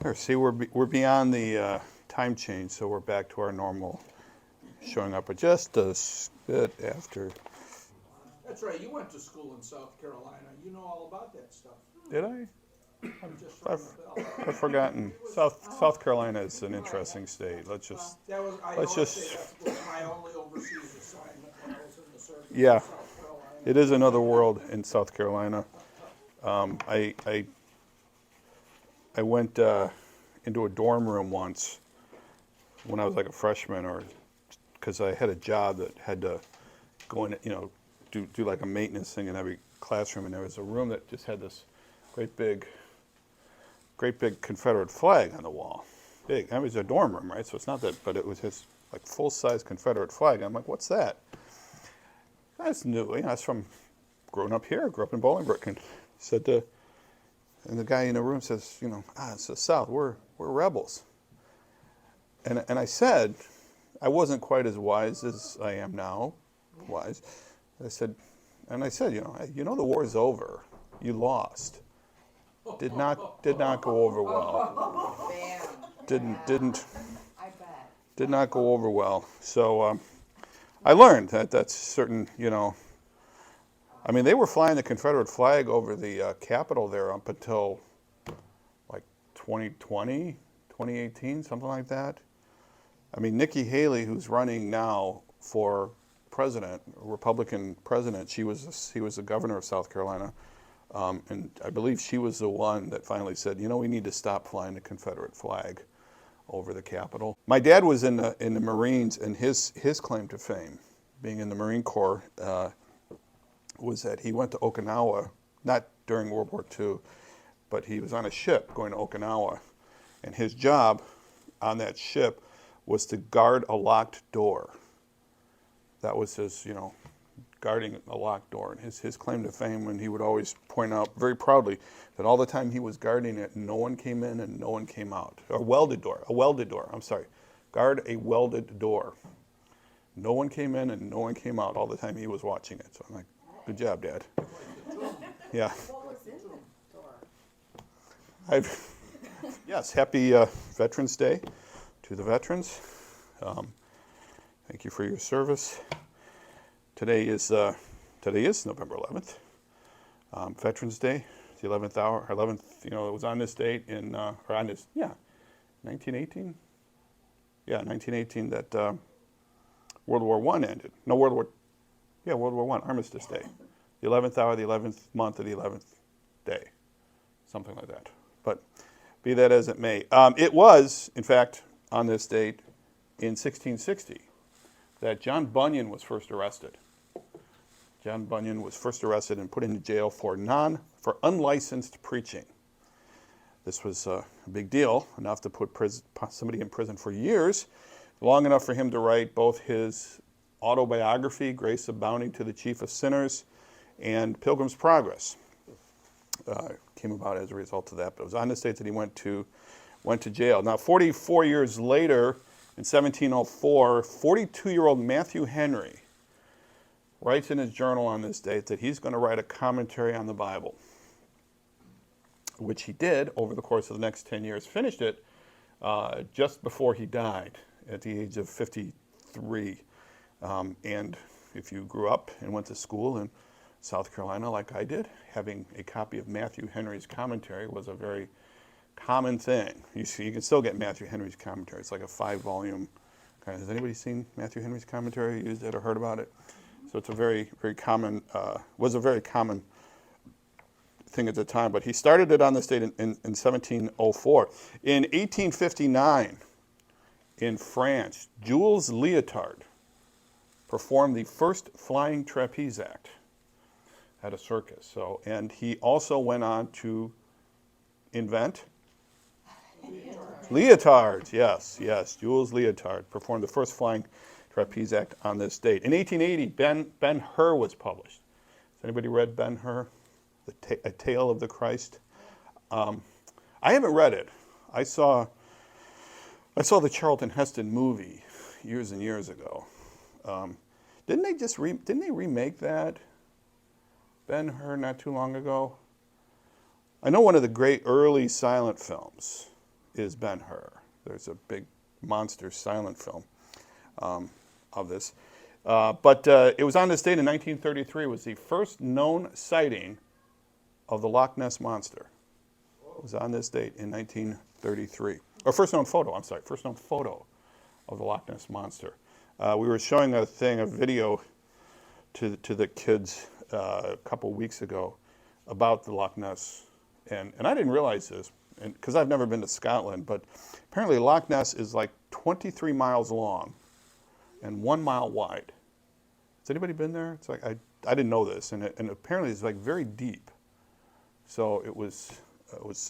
There, see, we're beyond the time change, so we're back to our normal showing up at just a bit after. That's right. You went to school in South Carolina. You know all about that stuff. Did I? Just I've, ring the bell. I've forgotten. South Carolina is an interesting state. Let's just That was, I let's know that just was my only overseas assignment when I was in the service yeah. in South Carolina. It is another world in South Carolina. I went into a dorm room once when I was like a freshman, or because I had a job that had to go in, do like a maintenance thing in every classroom, and there was a room that just had this great big Confederate flag on the wall. Big. I mean, it was a dorm room, right? So it's not that, but it was his like full-size Confederate flag. I'm like, what's that? That's new. That's from growing up here. Grew up in Bolingbrook, and said to, and the guy in the room says, it's the South. We're rebels. And I said, I wasn't quite as wise as I am now, wise. I said, the war's over. You lost. Did not go over well. Didn't I bet. did not go over well. So I learned that's certain. I mean, they were flying the Confederate flag over the Capitol there up until like 2020, 2018, something like that. I mean, Nikki Haley, who's running now for president, Republican president, he was the governor of South Carolina, and I believe she was the one that finally said, we need to stop flying the Confederate flag over the Capitol. My dad was in the Marines, and his claim to fame, being in the Marine Corps, was that he went to Okinawa, not during World War II, but he was on a ship going to Okinawa, and his job on that ship was to guard a locked door. That was his, guarding a locked door. And his claim to fame, when he would always point out very proudly that all the time he was guarding it, no one came in and no one came out. A welded door, I'm sorry. Guard a welded door. No one came in and no one came out all the time he was watching it. So I'm like, good job, Dad. Yeah. What was in the door? Yes, happy Veterans Day to the veterans. Thank you for your service. Today is November 11th, Veterans Day. It's the 11th hour, 11th. It was on this date in 1918. Yeah, 1918 that World War I ended. No, World War I, Armistice Day. The 11th hour, the 11th month of the 11th day, something like that. But be that as it may, it was, in fact, on this date in 1660 that John Bunyan was first arrested. John Bunyan was first arrested and put into jail for unlicensed preaching. This was a big deal, enough to put somebody in prison for years, long enough for him to write both his autobiography, Grace Abounding to the Chief of Sinners, and Pilgrim's Progress. Came about as a result of that, but it was on this date that he went to jail. Now, 44 years later, in 1704, 42-year-old Matthew Henry writes in his journal on this date that he's going to write a commentary on the Bible, which he did over the course of the next 10 years. Finished it just before he died at the age of 53. And if you grew up and went to school in South Carolina like I did, having a copy of Matthew Henry's commentary was a very common thing. You can still get Matthew Henry's commentary. It's like a 5-volume kind of. Has anybody seen Matthew Henry's commentary, used it, or heard about it? So it's a very, very common, was a very common thing at the time. But he started it on this date in 1704. In 1859, in France, Jules Léotard performed the first flying trapeze act at a circus. And he also went on to invent leotards. Yes, Jules Léotard performed the first flying trapeze act on this date. In 1880, Ben-Hur was published. Has anybody read Ben-Hur, A Tale of the Christ? I haven't read it. I saw the Charlton Heston movie years and years ago. Didn't they remake that, Ben-Hur, not too long ago? I know one of the great early silent films is Ben-Hur. There's a big monster silent film of this. But it was on this date in 1933. It was the first known sighting of the Loch Ness Monster. It was on this date in 1933. Or first known photo of the Loch Ness Monster. We were showing a video to the kids a couple weeks ago about the Loch Ness. And I didn't realize this, because I've never been to Scotland, but apparently Loch Ness is like 23 miles long and 1 mile wide. Has anybody been there? It's like, I didn't know this, and apparently it's like very deep. So it was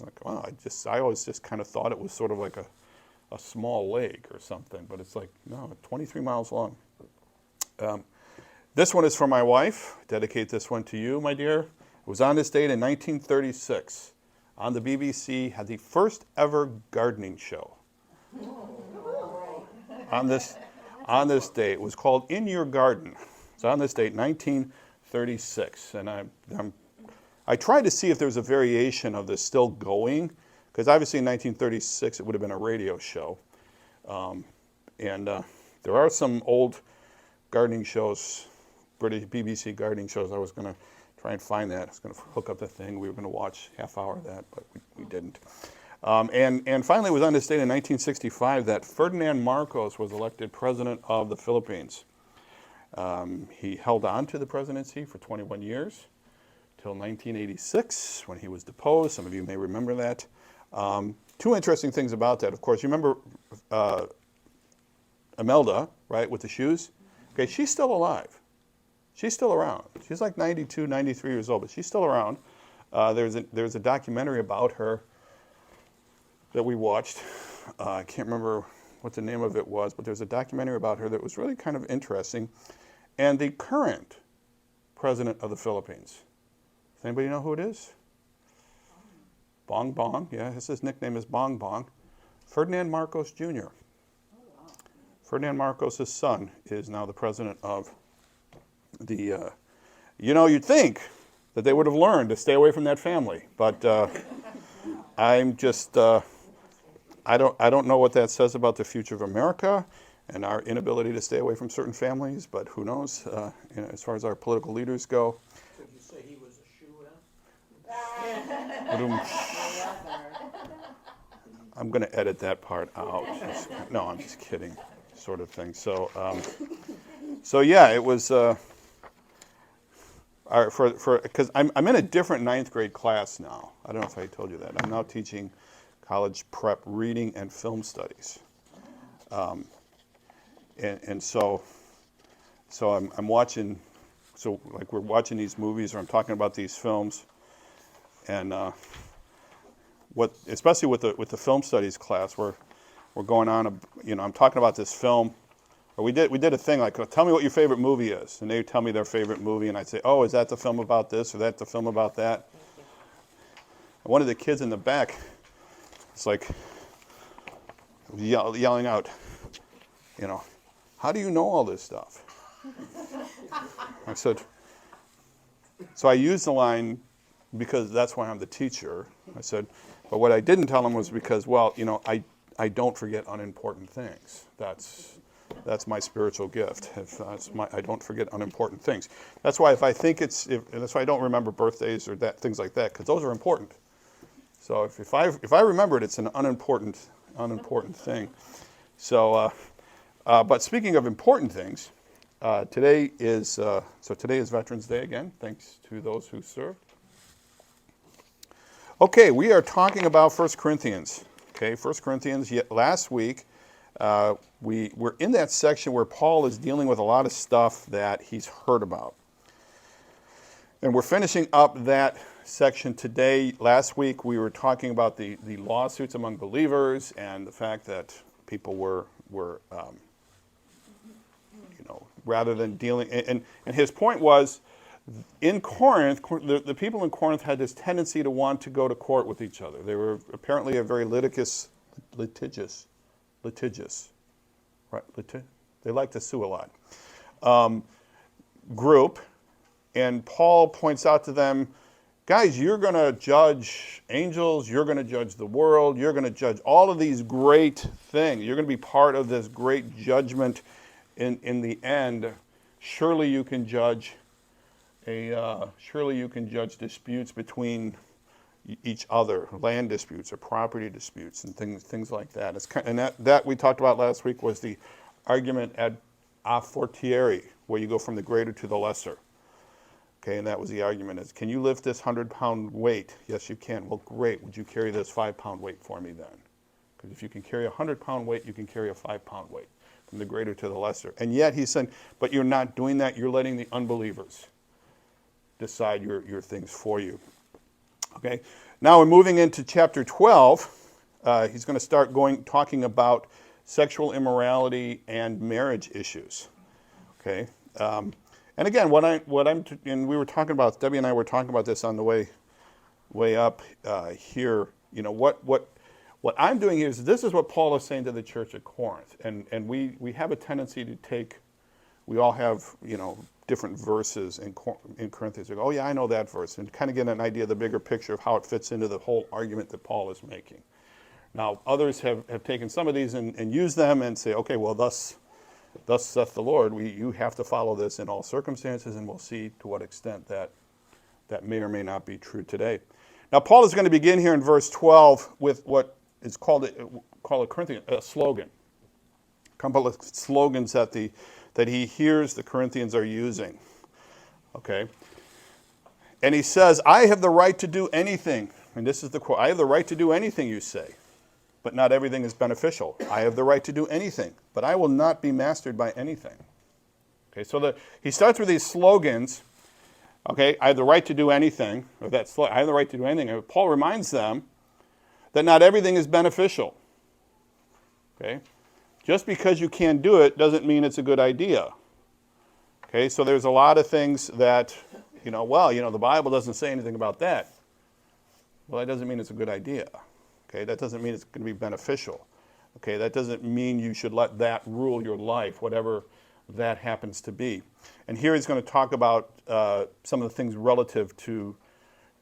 like, wow, I always just kind of thought it was sort of like a small lake or something, but it's like, no, 23 miles long. This one is for my wife. Dedicate this one to you, my dear. It was on this date in 1936. On the BBC, had the first ever gardening show. On this date, it was called In Your Garden. It's on this date, 1936, and I tried to see if there was a variation of this still going, because obviously in 1936 it would have been a radio show, and there are some old gardening shows, British BBC gardening shows. I was going to try and find that. I was going to hook up the thing. We were going to watch half hour of that, but we didn't. And finally, it was on this date in 1965 that Ferdinand Marcos was elected president of the Philippines. He held on to the presidency for 21 years, till 1986, when he was deposed. Some of you may remember that. Two interesting things about that. Of course, you remember Imelda, right, with the shoes? Okay, she's still alive. She's still around. She's like 92, 93 years old, but she's still around. There's a documentary about her that we watched. I can't remember what the name of it was, but there's a documentary about her that was really kind of interesting. And the current president of the Philippines, does anybody know who it is? Bong Bong, yeah, his nickname is Bong Bong. Ferdinand Marcos Jr. Ferdinand Marcos' son is now the president of the, you'd think that they would have learned to stay away from that family, but I'm just, I don't know what that says about the future of America and our inability to stay away from certain families, but who knows, as far as our political leaders go. Did you say he was a shoe-in? I'm going to edit that part out. No, I'm just kidding, sort of thing. So yeah, it was because I'm in a different 9th grade class now. I don't know if I told you that. I'm now teaching college prep reading and film studies, and so I'm watching. So like we're watching these movies, or I'm talking about these films, and especially with the film studies class, we're going on. I'm talking about this film. Or we did a thing like, tell me what your favorite movie is, and they would tell me their favorite movie, and I'd say, oh, is that the film about this, or that the film about that? And one of the kids in the back, it's like yelling out, how do you know all this stuff? I said, so I used the line because that's why I'm the teacher. I said, but what I didn't tell him was because, well, I don't forget unimportant things. That's my spiritual gift. I don't forget unimportant things. That's why that's why I don't remember birthdays or things like that, because those are important. So if I remember it, it's an unimportant thing. So, but speaking of important things, today is Veterans Day again. Thanks to those who served. Okay, we are talking about 1 Corinthians. Okay, 1 Corinthians. Last week. We were in that section where Paul is dealing with a lot of stuff that he's heard about. And we're finishing up that section today. Last week we were talking about the lawsuits among believers and the fact that people were rather than dealing, and his point was, in Corinth, the people in Corinth had this tendency to want to go to court with each other. They were apparently a very litigious, right? They like to sue a lot. Group, and Paul points out to them, guys, you're going to judge angels, you're going to judge the world, you're going to judge all of these great things. You're going to be part of this great judgment in the end. Surely you can judge disputes between each other, land disputes or property disputes and things like that. That we talked about last week was the argument ad fortiori, where you go from the greater to the lesser. Okay, and that was the argument is, can you lift this 100-pound weight? Yes, you can. Well, great. Would you carry this 5-pound weight for me then? Because if you can carry a 100-pound weight, you can carry a 5-pound weight, from the greater to the lesser. And yet he said, but you're not doing that. You're letting the unbelievers decide your things for you. Okay, now we're moving into chapter 12. He's going to start talking about sexual immorality and marriage issues. Okay. And again, and we were talking about, Debbie and I were talking about this on the way up here. You know, what I'm doing here is, this is what Paul is saying to the church at Corinth. And we have a tendency to we all have, you know, different verses in Corinthians. We go, oh yeah, I know that verse, and kind of get an idea of the bigger picture of how it fits into the whole argument that Paul is making. Now, others have taken some of these and used them and say, okay, well, thus saith the Lord, you have to follow this in all circumstances, and we'll see to what extent that may or may not be true today. Now, Paul is going to begin here in verse 12 with what is called a Corinthian slogan. A couple of slogans that he hears the Corinthians are using. Okay? And he says, I have the right to do anything. And this is the quote, I have the right to do anything you say, but not everything is beneficial. I have the right to do anything, but I will not be mastered by anything. Okay, so he starts with these slogans. Okay, I have the right to do anything, or I have the right to do anything. And Paul reminds them that not everything is beneficial. Okay, just because you can't do it doesn't mean it's a good idea. Okay, so there's a lot of things that, the Bible doesn't say anything about that. Well, that doesn't mean it's a good idea. Okay, that doesn't mean it's going to be beneficial. Okay, that doesn't mean you should let that rule your life, whatever that happens to be. And here he's going to talk about some of the things relative to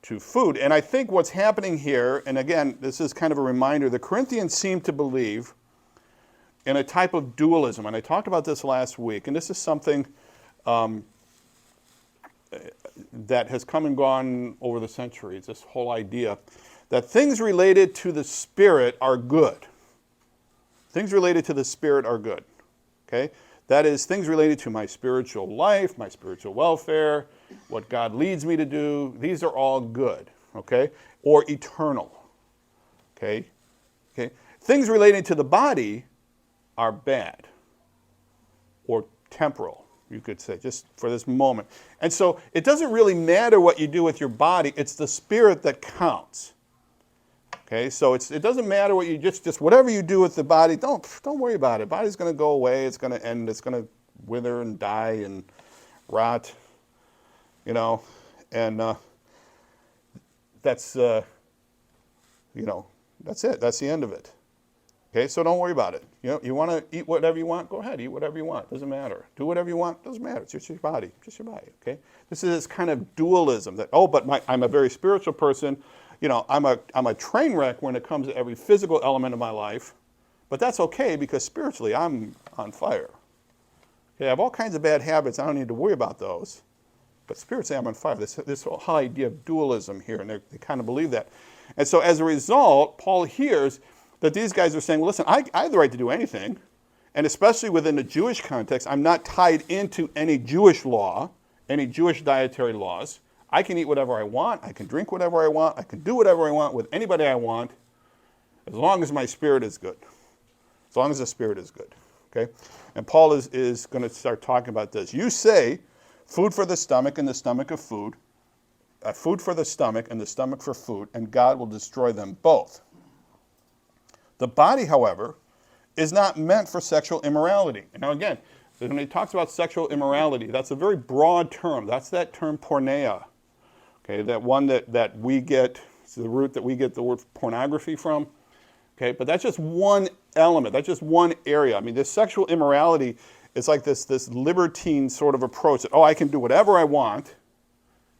food. And I think what's happening here, and again, this is kind of a reminder, the Corinthians seem to believe in a type of dualism. And I talked about this last week, and this is something that has come and gone over the centuries, this whole idea that things related to the Spirit are good. Things related to the Spirit are good. Okay? That is, things related to my spiritual life, my spiritual welfare, what God leads me to do, these are all good. Okay? Or eternal. Okay? Okay? Things related to the body are bad. Or temporal, you could say, just for this moment. And so it doesn't really matter what you do with your body, it's the Spirit that counts. Okay, so it doesn't matter what you just whatever you do with the body, don't worry about it. Body's going to go away, it's going to end, it's going to wither and die and rot, and that's that's it. That's the end of it. Okay, so don't worry about it. You want to eat whatever you want, go ahead, eat whatever you want. Doesn't matter. Do whatever you want, doesn't matter. It's just your body. Okay. This is this kind of dualism that I'm a very spiritual person. I'm a train wreck when it comes to every physical element of my life, but that's okay because spiritually I'm on fire. Okay, I have all kinds of bad habits. I don't need to worry about those, but spiritually I'm on fire. This whole idea of dualism here, and they kind of believe that. And so as a result, Paul hears that these guys are saying, well, listen, I have the right to do anything, and especially within the Jewish context, I'm not tied into any Jewish law, any Jewish dietary laws. I can eat whatever I want, I can drink whatever I want, I can do whatever I want with anybody I want, as long as my spirit is good. As long as the spirit is good. Okay? And Paul is going to start talking about this. You say, food for the stomach and the stomach of food, food for the stomach and the stomach for food, and God will destroy them both. The body, however, is not meant for sexual immorality. And now again, when he talks about sexual immorality, that's a very broad term. That's that term porneia. Okay, that one that we get, it's the root that we get the word pornography from. Okay, but that's just one element. That's just one area. I mean, this sexual immorality is like this libertine sort of approach that, I can do whatever I want,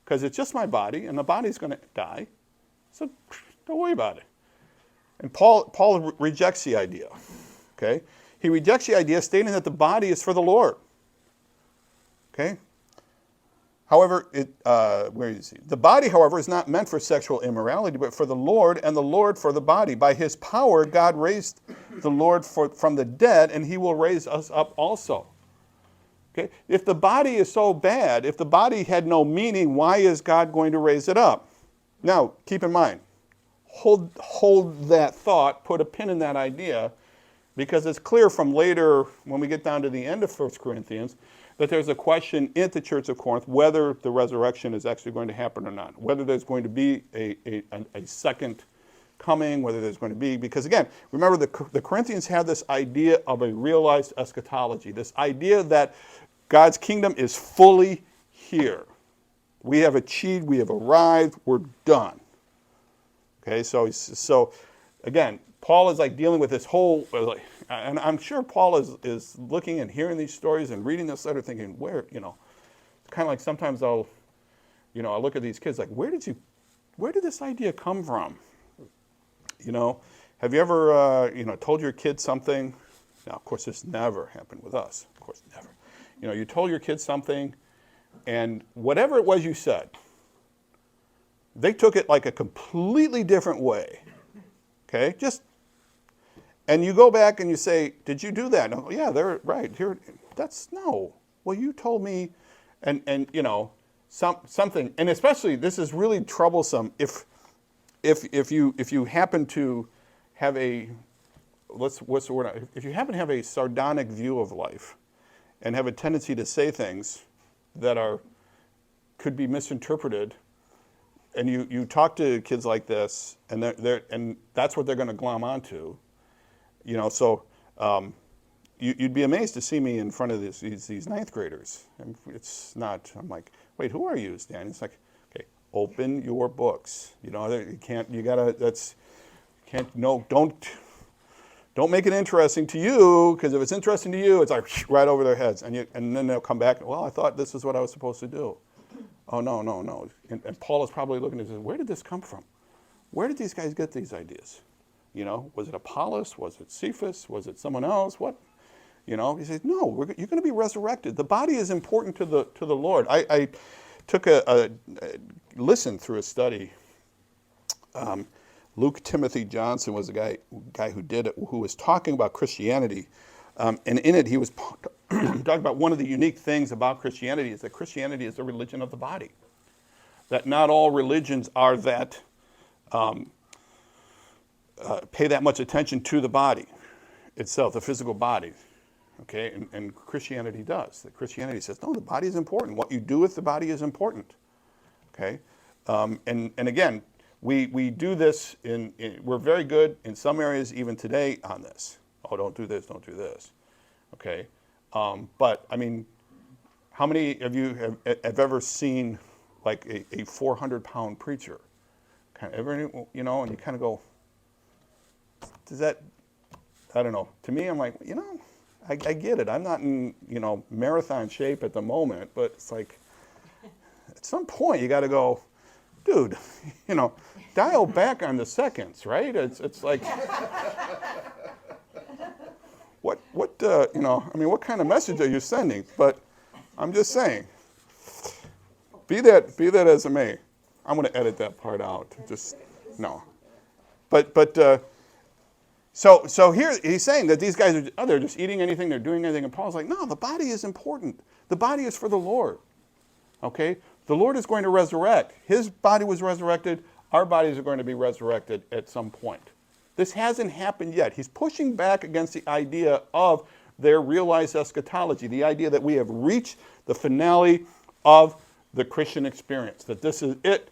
because it's just my body, and the body's going to die. So don't worry about it. And Paul rejects the idea. Okay? He rejects the idea, stating that the body is for the Lord. Okay? However, where is he? The body, however, is not meant for sexual immorality, but for the Lord, and the Lord for the body. By his power, God raised the Lord from the dead, and he will raise us up also. Okay? If the body is so bad, if the body had no meaning, why is God going to raise it up? Now, keep in mind, hold that thought, put a pin in that idea, because it's clear from later, when we get down to the end of 1 Corinthians, that there's a question in the Church of Corinth whether the resurrection is actually going to happen or not, whether there's going to be a second coming, whether there's going to be, because again, remember the Corinthians had this idea of a realized eschatology, this idea that God's kingdom is fully here. We have achieved, we have arrived, we're done. Okay, so again, Paul is like dealing with this whole, and I'm sure Paul is looking and hearing these stories and reading this letter thinking, where, it's kind of like sometimes I'll look at these kids like, where did this idea come from? Have you ever, told your kid something? Now, of course, this never happened with us. Of course, never. You told your kids something, and whatever it was you said, they took it like a completely different way. Okay? And you go back and you say, did you do that? No, yeah, they're right. Here, no. Well, you told me, and something, and especially this is really troublesome if you happen to have if you happen to have a sardonic view of life and have a tendency to say things that could be misinterpreted, and you talk to kids like this, and and that's what they're going to glom onto, So you'd be amazed to see me in front of these ninth graders. And it's not. I'm like, wait, who are you, Stan? It's like, okay, open your books. You can't. You gotta. Can't. No, don't make it interesting to you, because if it's interesting to you, it's like right over their heads, and then they'll come back. Well, I thought this is what I was supposed to do. Oh, no. And Paul is probably looking at this, where did this come from? Where did these guys get these ideas? Was it Apollos? Was it Cephas? Was it someone else? What? He says, no, you're going to be resurrected. The body is important to the Lord. I took listened through a study. Luke Timothy Johnson was the guy who did it, who was talking about Christianity. And in it, he was talking about one of the unique things about Christianity is that Christianity is the religion of the body. That not all religions are that, pay that much attention to the body itself, the physical body. Okay, and Christianity does. That Christianity says, no, the body is important. What you do with the body is important. Okay, and again, we do this we're very good in some areas even today on this. Oh, don't do this, don't do this. Okay, but I mean, how many of you have ever seen like a 400-pound preacher? Kind of ever, and you kind of go, does that? I don't know. To me, I'm like, I get it. I'm not in marathon shape at the moment, but it's like at some point you got to go, dude, dial back on the seconds, right? It's like, what what kind of message are you sending? But I'm just saying, be that as it may. I'm going to edit that part out. Just no. But so here he's saying that these guys they're just eating anything, they're doing anything, and Paul's like, no, the body is important. The body is for the Lord. Okay? The Lord is going to resurrect. His body was resurrected. Our bodies are going to be resurrected at some point. This hasn't happened yet. He's pushing back against the idea of their realized eschatology, the idea that we have reached the finale of the Christian experience, that this is it.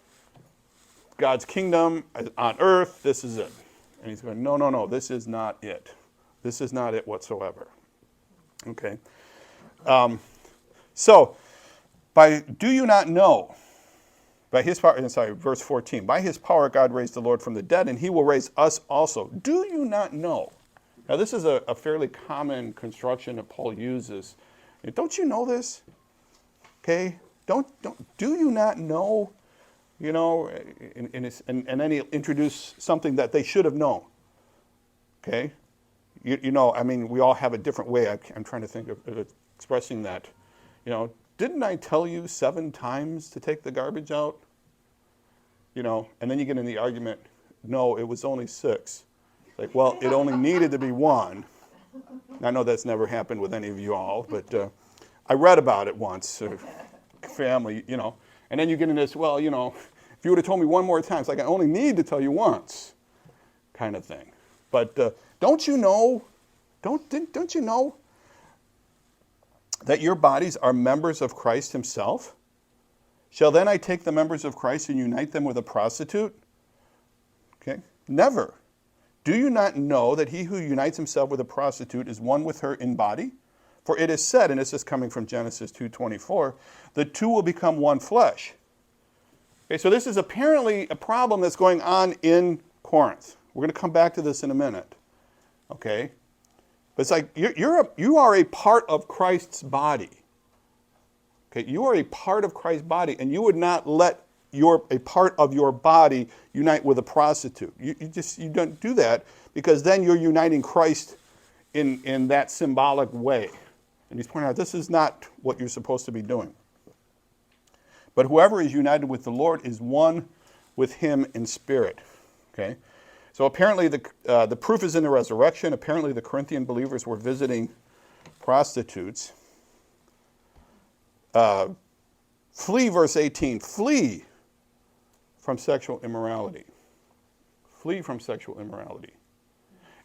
God's kingdom on earth, this is it. And he's going, no, this is not it. This is not it whatsoever. Okay? Do you not know? By his power, verse 14. By his power God raised the Lord from the dead, and he will raise us also. Do you not know? Now this is a fairly common construction that Paul uses. Don't you know this? Okay? do you not know, you know, and then he'll introduce something that they should have known, okay? You know, I mean, we all have a different way. I'm trying to think of expressing that. You know, didn't I tell you 7 times to take the garbage out? You know, and then you get in the argument, no, it was only 6. Like, well, it only needed to be 1. I know that's never happened with any of you all, but I read about it once, family, you know. And then you get in this, well, you know, if you would have told me 1 more time, it's like I only need to tell you once, kind of thing. But don't you know, don't you know that your bodies are members of Christ himself? Shall then I take the members of Christ and unite them with a prostitute? Okay, never. Do you not know that he who unites himself with a prostitute is one with her in body? For it is said, and this is coming from Genesis 2:24, the 2 will become one flesh. Okay, so this is apparently a problem that's going on in Corinth. We're going to come back to this in a minute. Okay? But it's like you are a part of Christ's body. Okay, you are a part of Christ's body, and you would not let a part of your body unite with a prostitute. You don't do that, because then you're uniting Christ in that symbolic way. And he's pointing out this is not what you're supposed to be doing. But whoever is united with the Lord is one with him in spirit. Okay? So apparently the proof is in the resurrection. Apparently the Corinthian believers were visiting prostitutes. Flee, verse 18. Flee from sexual immorality. Flee from sexual immorality.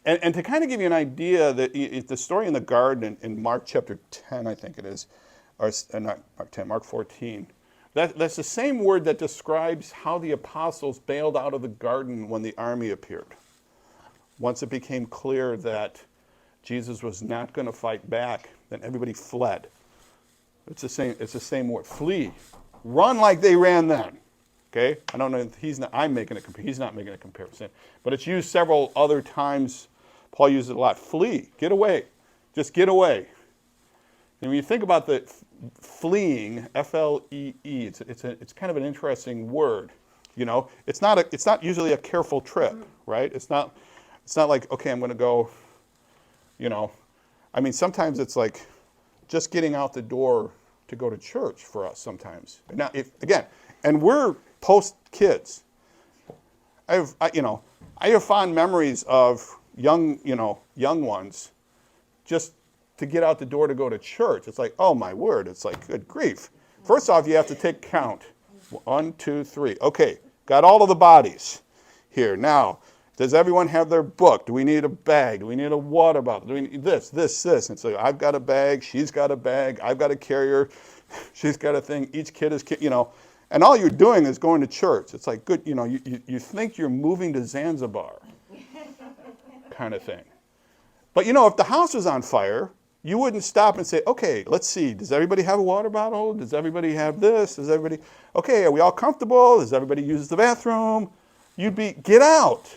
And to kind of give you an idea, that the story in the garden in Mark chapter 10, I think it is, or not Mark 10, Mark 14, that's the same word that describes how the apostles bailed out of the garden when the army appeared. Once it became clear that Jesus was not going to fight back, then everybody fled. It's the same word. Flee. Run like they ran then. Okay? I don't know, he's not making a comparison. But it's used several other times. Paul uses it a lot. Flee. Get away. Just get away. And when you think about the fleeing, F-L-E-E, it's kind of an interesting word. You know, it's not usually a careful trip, right? It's not like, okay, I'm going to go, you know. I mean, sometimes it's like just getting out the door to go to church for us sometimes. Now, and we're post kids. I have fond memories of young ones just to get out the door to go to church. It's like, oh my word, it's like, good grief. First off, you have to take count. 1, 2, 3. Okay, got all of the bodies here. Now, does everyone have their book? Do we need a bag? Do we need a water bottle? Do we need this? And so I've got a bag, she's got a bag, I've got a carrier, she's got a thing, each kid is, and all you're doing is going to church. It's like, good, you think you're moving to Zanzibar kind of thing. But, if the house was on fire, you wouldn't stop and say, okay, let's see, does everybody have a water bottle? Does everybody have this? Okay, are we all comfortable? Does everybody use the bathroom? Get out,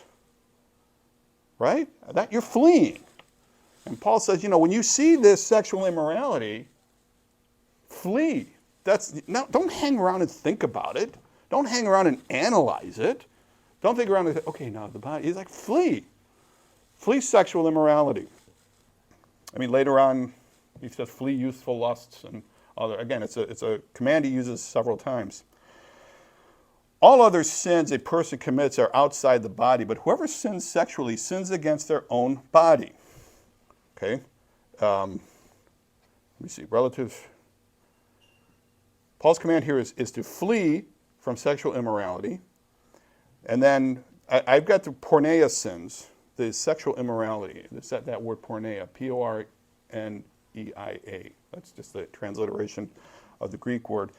right? That you're fleeing. And Paul says, when you see this sexual immorality, flee. Don't hang around and think about it. Don't hang around and analyze it. Don't think around and say, okay, now the body. He's like, flee. Flee sexual immorality. I mean, later on, he says, flee youthful lusts and other. Again, it's a command he uses several times. All other sins a person commits are outside the body, but whoever sins sexually sins against their own body. Okay? Let me see. Paul's command here is to flee from sexual immorality. And then I've got the porneia sins, the sexual immorality. It's that word porneia, P-O-R-N-E-I-A. That's just the transliteration of the Greek word.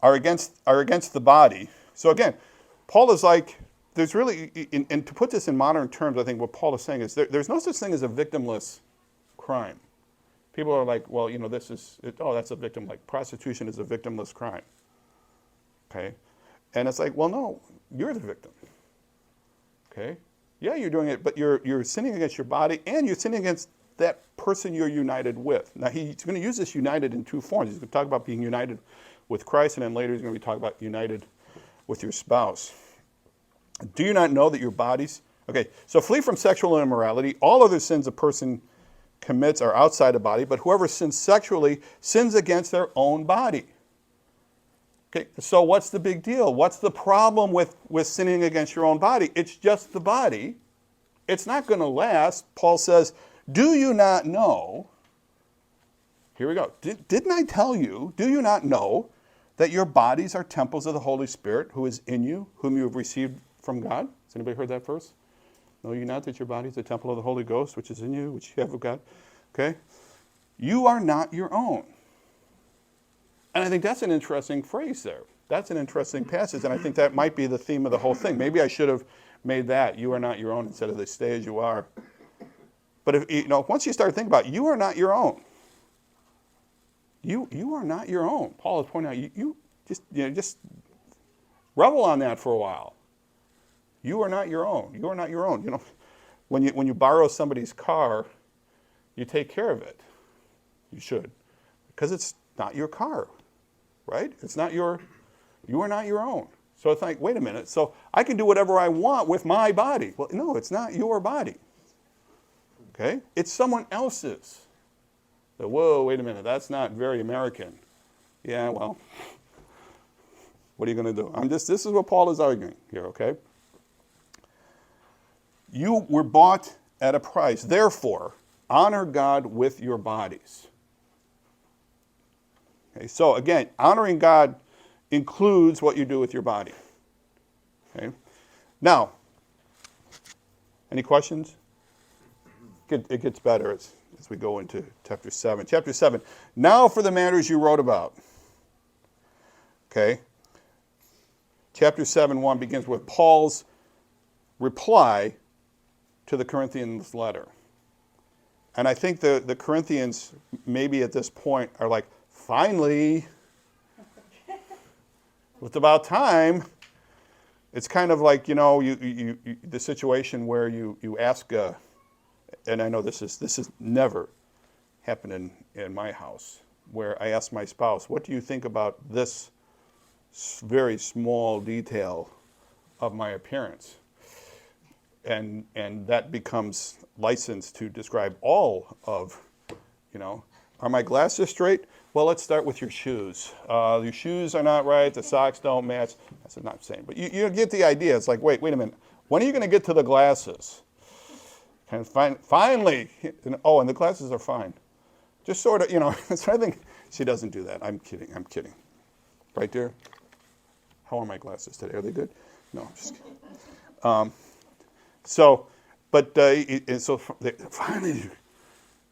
Are against the body. So again, Paul is like, there's really, and to put this in modern terms, I think what Paul is saying is there's no such thing as a victimless crime. People are like, well, that's a victim. Like prostitution is a victimless crime. Okay? And it's like, well, no, you're the victim. Okay? Yeah, you're doing it, but you're sinning against your body and you're sinning against that person you're united with. Now, he's going to use this united in two forms. He's going to talk about being united with Christ, and then later he's going to be talking about united with your spouse. Do you not know that your bodies... Okay, so flee from sexual immorality. All other sins a person commits are outside the body, but whoever sins sexually sins against their own body. Okay, so what's the big deal? What's the problem with sinning against your own body? It's just the body. It's not going to last. Paul says, do you not know... Here we go. Didn't I tell you, do you not know that your bodies are temples of the Holy Spirit who is in you, whom you have received from God? Has anybody heard that verse? Know you not that your body is a temple of the Holy Ghost, which is in you, which you have of God? Okay? You are not your own. And I think that's an interesting phrase there. That's an interesting passage, and I think that might be the theme of the whole thing. Maybe I should have made that, you are not your own, instead of they stay as you are. But if once you start thinking about it, you are not your own. You are not your own. Paul is pointing out, you just revel on that for a while. You are not your own. You are not your own. When you borrow somebody's car, you take care of it. You should, because it's not your car, right? You are not your own. So it's like, wait a minute. So I can do whatever I want with my body. Well, no, it's not your body. Okay, it's someone else's. So, whoa, wait a minute. That's not very American. Yeah, well, what are you going to do? This is what Paul is arguing here. Okay. You were bought at a price. Therefore, honor God with your bodies. Okay, so again, honoring God includes what you do with your body. Okay. Now, any questions? It gets better as we go into chapter 7. Chapter 7, now for the matters you wrote about. Okay. Chapter 7:1 begins with Paul's reply to the Corinthians letter. And I think the Corinthians, maybe at this point, are like, finally, it's about time. It's kind of like, the situation where you ask, and I know this is never happened in my house, where I ask my spouse, what do you think about this very small detail of my appearance? And that becomes license to describe all of, are my glasses straight? Well, let's start with your shoes. Your shoes are not right. The socks don't match. That's not saying, but you get the idea. It's like, wait a minute. When are you going to get to the glasses? And finally, and the glasses are fine. Just sort of, so I think she doesn't do that. I'm kidding. Right there? How are my glasses today? Are they good? No, I'm just kidding. So finally,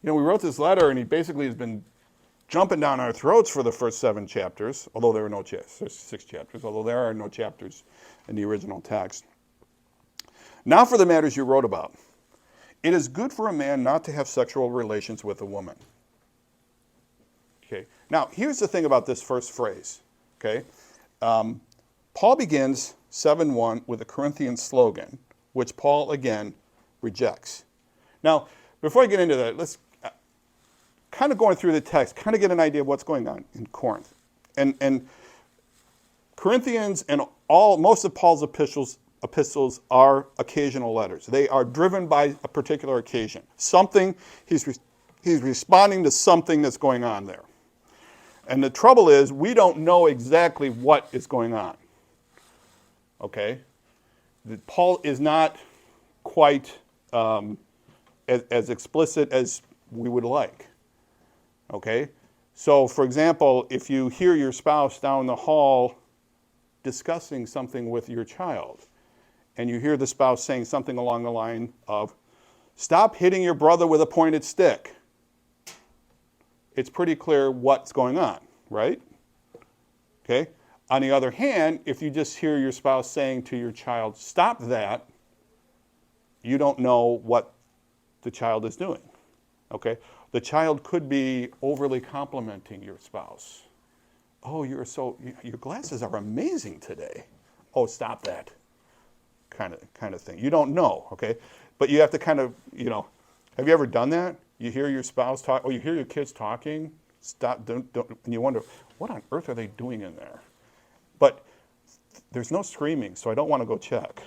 we wrote this letter, and he basically has been jumping down our throats for the first 7 chapters, although there are no chapters. There's 6 chapters, although there are no chapters in the original text. Now for the matters you wrote about. It is good for a man not to have sexual relations with a woman. Okay. Now, here's the thing about this first phrase. Okay. Paul begins 7:1 with a Corinthian slogan, which Paul, again, rejects. Now, before I get into that, let's kind of going through the text, kind of get an idea of what's going on in Corinth. And Corinthians and most of Paul's epistles are occasional letters. They are driven by a particular occasion. Something, he's responding to something that's going on there. And the trouble is, we don't know exactly what is going on. Okay? Paul is not quite as explicit as we would like. Okay? So, for example, if you hear your spouse down the hall discussing something with your child, and you hear the spouse saying something along the line of, stop hitting your brother with a pointed stick, it's pretty clear what's going on, right? Okay? On the other hand, if you just hear your spouse saying to your child, stop that, you don't know what the child is doing. Okay? The child could be overly complimenting your spouse. Oh, your glasses are amazing today. Oh, stop that. Kind of thing. You don't know, okay? But you have to kind of, have you ever done that? you hear your spouse talk, or you hear your kids talking, stop, don't, and you wonder, what on earth are they doing in there? But there's no screaming, so I don't want to go check.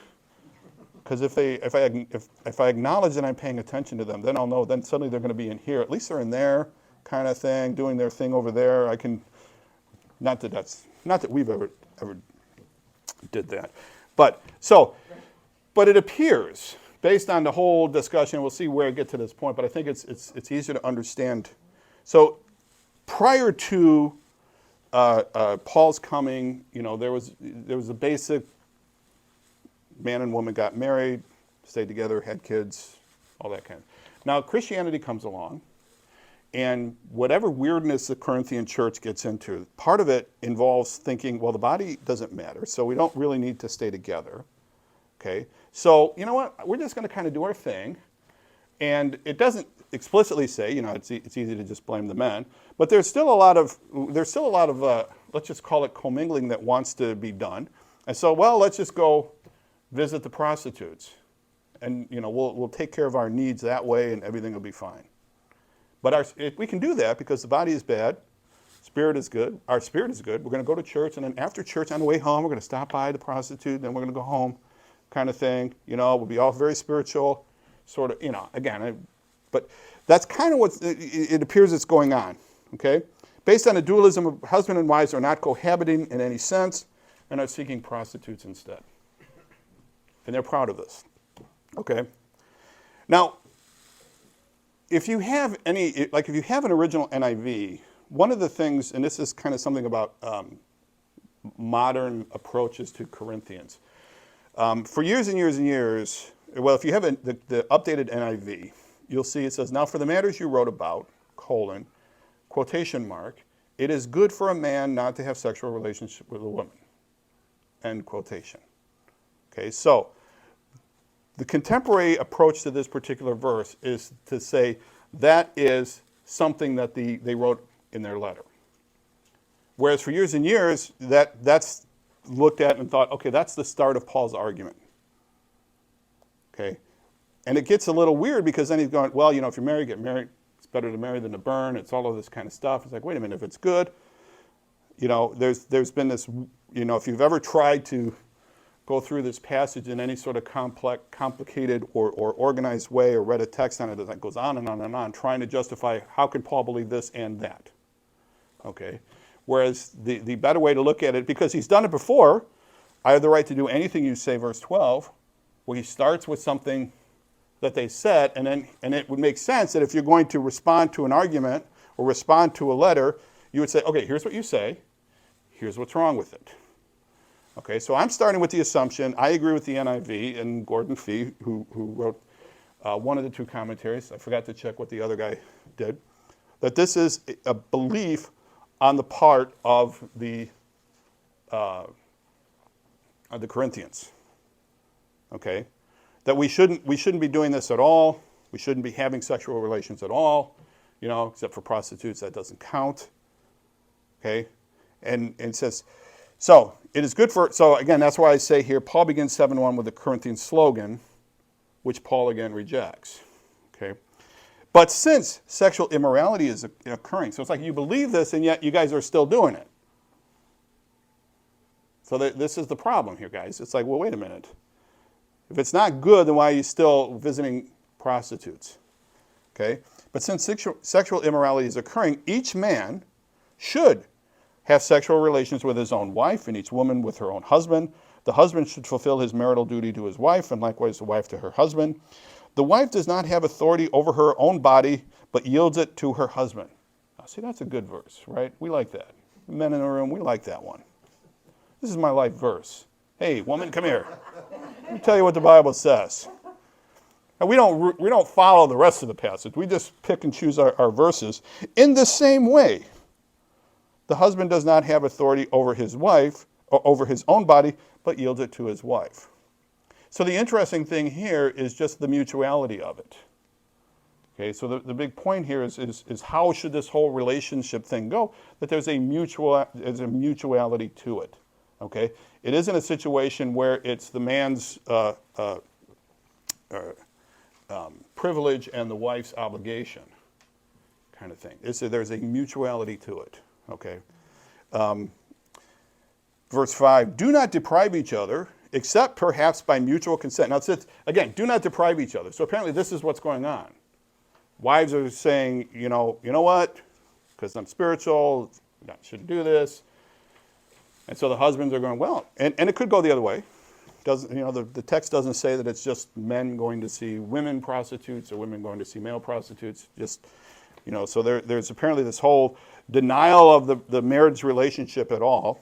Because if I acknowledge that I'm paying attention to them, then I'll know, then suddenly they're going to be in here. At least they're in there kind of thing, doing their thing over there. I can, not that we've ever did that. But it appears, based on the whole discussion, we'll see where I get to this point, but I think it's easier to understand. So prior to Paul's coming, there was a basic man and woman got married, stayed together, had kids, all that kind of. Now Christianity comes along, and whatever weirdness the Corinthian church gets into, part of it involves thinking, well, the body doesn't matter, so we don't really need to stay together. Okay, so you know what? We're just going to kind of do our thing, and it doesn't explicitly say, it's easy to just blame the men, but there's still a lot of let's just call it commingling that wants to be done, and so let's just go visit the prostitutes, and we'll take care of our needs that way, and everything will be fine. But we can do that because the body is bad, spirit is good. Our spirit is good. We're going to go to church, and then after church, on the way home, we're going to stop by the prostitute, then we're going to go home, kind of thing. We'll be all very spiritual, sort of. Again, but that's kind of what it appears it's going on. Okay, based on a dualism of husband and wives are not cohabiting in any sense, and are seeking prostitutes instead. And they're proud of this. Okay? Now, if you have an original NIV, one of the things, and this is kind of something about modern approaches to Corinthians. For years and years and years, if you have the updated NIV, you'll see it says, now for the matters you wrote about, quotation mark, it is good for a man not to have sexual relationship with a woman, end quotation. Okay, so the contemporary approach to this particular verse is to say that is something that they wrote in their letter. Whereas for years and years, that's looked at and thought, okay, that's the start of Paul's argument. Okay, and it gets a little weird because then he's going, well, if you're married, get married. It's better to marry than to burn. It's all of this kind of stuff. It's like, wait a minute, if it's good, there's been this, if you've ever tried to go through this passage in any sort of complicated or organized way, or read a text on it that goes on and on and on, trying to justify how can Paul believe this and that. Okay, whereas the better way to look at it, because he's done it before, I have the right to do anything you say, verse 12, where he starts with something that they said, and it would make sense that if you're going to respond to an argument or respond to a letter, you would say, okay, here's what you say, here's what's wrong with it. Okay, so I'm starting with the assumption, I agree with the NIV and Gordon Fee, who wrote one of the two commentaries, I forgot to check what the other guy did, that this is a belief on the part of the Corinthians. Okay, that we shouldn't be doing this at all, we shouldn't be having sexual relations at all, except for prostitutes, that doesn't count. Okay, and it says, so it is good for, so again, that's why I say here, Paul begins 7:1 with the Corinthian slogan, which Paul again rejects. Okay, but since sexual immorality is occurring, so it's like you believe this and yet you guys are still doing it. So this is the problem here, guys. It's like, well, wait a minute. If it's not good, then why are you still visiting prostitutes? Okay, but since sexual immorality is occurring, each man should have sexual relations with his own wife, and each woman with her own husband. The husband should fulfill his marital duty to his wife, and likewise the wife to her husband. The wife does not have authority over her own body, but yields it to her husband. Now, see, that's a good verse, right? We like that. Men in the room, we like that one. This is my life verse. Hey, woman, come here. Let me tell you what the Bible says. And we don't follow the rest of the passage. We just pick and choose our verses. In the same way, the husband does not have authority over his wife, or over his own body, but yields it to his wife. So the interesting thing here is just the mutuality of it. Okay, so the big point here is how should this whole relationship thing go? That there's a mutuality to it. Okay, it isn't a situation where it's the man's privilege and the wife's obligation. kind of thing. There's a mutuality to it, okay? Verse 5, do not deprive each other, except perhaps by mutual consent. Now, it says, again, do not deprive each other. So apparently this is what's going on. Wives are saying, you know what? Because I'm spiritual, I shouldn't do this. And so the husbands are going, well, and it could go the other way. Doesn't, the text doesn't say that it's just men going to see women prostitutes or women going to see male prostitutes. Just, so there's apparently this whole denial of the marriage relationship at all.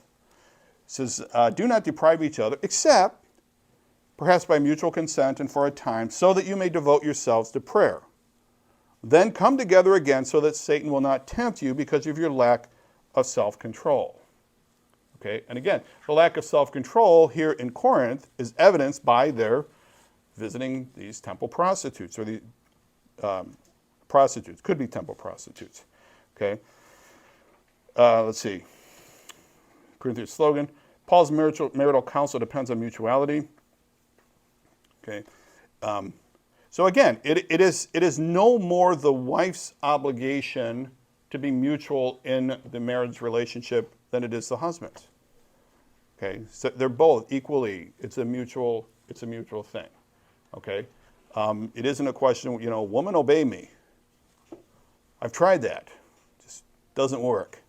It says, do not deprive each other, except perhaps by mutual consent and for a time, so that you may devote yourselves to prayer. Then come together again so that Satan will not tempt you because of your lack of self-control. Okay, and again, the lack of self-control here in Corinth is evidenced by their visiting these temple prostitutes, or the prostitutes, could be temple prostitutes. Okay, let's see. Corinthians slogan, Paul's marital counsel depends on mutuality. Okay, so again, it is no more the wife's obligation to be mutual in the marriage relationship than it is the husband's. Okay, so they're both equally. It's a mutual thing. Okay, it isn't a question. Woman, obey me. I've tried that. It just doesn't work.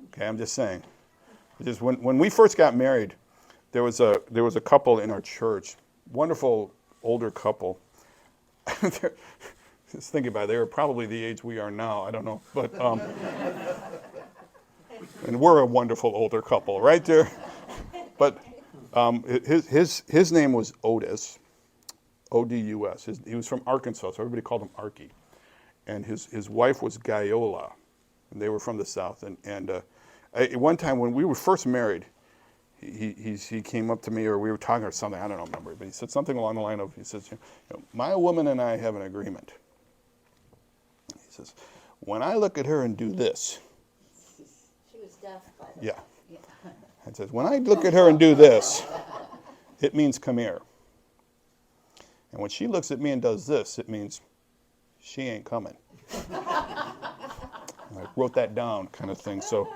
Okay, I'm just saying. Just when we first got married, there was a couple in our church, wonderful older couple. Just thinking about it, they were probably the age we are now. I don't know, but and we're a wonderful older couple, right there. But his name was Otis, O-D-U-S. He was from Arkansas, so everybody called him Arky. And his wife was Gaiola, and they were from the South. And at one time when we were first married, he came up to me, or we were talking or something, I don't remember, but he said something along the line of, he says, my woman and I have an agreement. He says, when I look at her and do this. She was deaf, by the way. Yeah. It says, when I look at her and do this, it means come here. And when she looks at me and does this, it means she ain't coming. I wrote that down, kind of thing. So,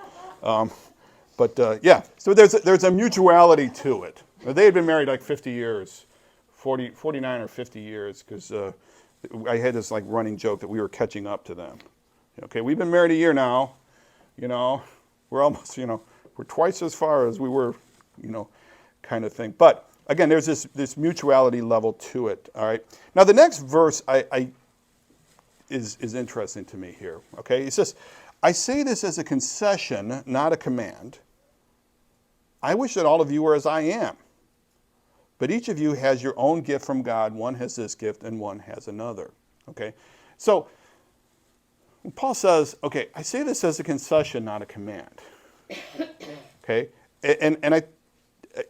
so there's a mutuality to it. They had been married like 50 years, 49 or 50 years, because I had this like running joke that we were catching up to them. Okay, we've been married a year now. We're almost, we're twice as far as we were, kind of thing. But again, there's this mutuality level to it. All right. Now the next verse is interesting to me here. Okay, it says, I say this as a concession, not a command. I wish that all of you were as I am. But each of you has your own gift from God. One has this gift and one has another. Okay, so Paul says, okay, I say this as a concession, not a command. Okay, and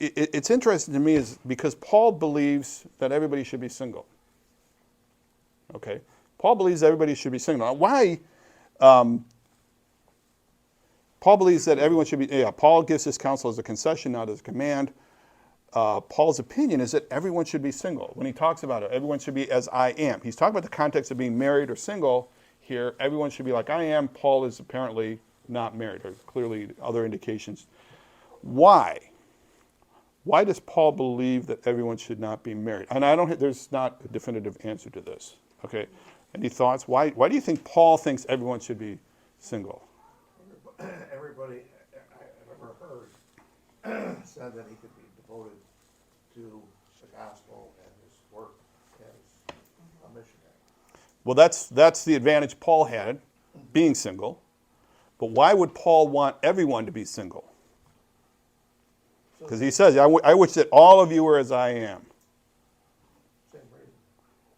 it's interesting to me is because Paul believes that everybody should be single. Okay, Paul believes everybody should be single. Now, why? Paul believes that everyone should be. Yeah, Paul gives his counsel as a concession, not as a command. Paul's opinion is that everyone should be single. When he talks about it, everyone should be as I am. He's talking about the context of being married or single. Here, everyone should be like I am. Paul is apparently not married, or clearly other indications. Why? Why does Paul believe that everyone should not be married? And there's not a definitive answer to this. Okay, any thoughts? Why do you think Paul thinks everyone should be single? Everybody I've ever heard said that he could be devoted to the gospel and his work as a missionary. Well, that's the advantage Paul had, being single. But why would Paul want everyone to be single? Because he says, I wish that all of you were as I am. Same reason.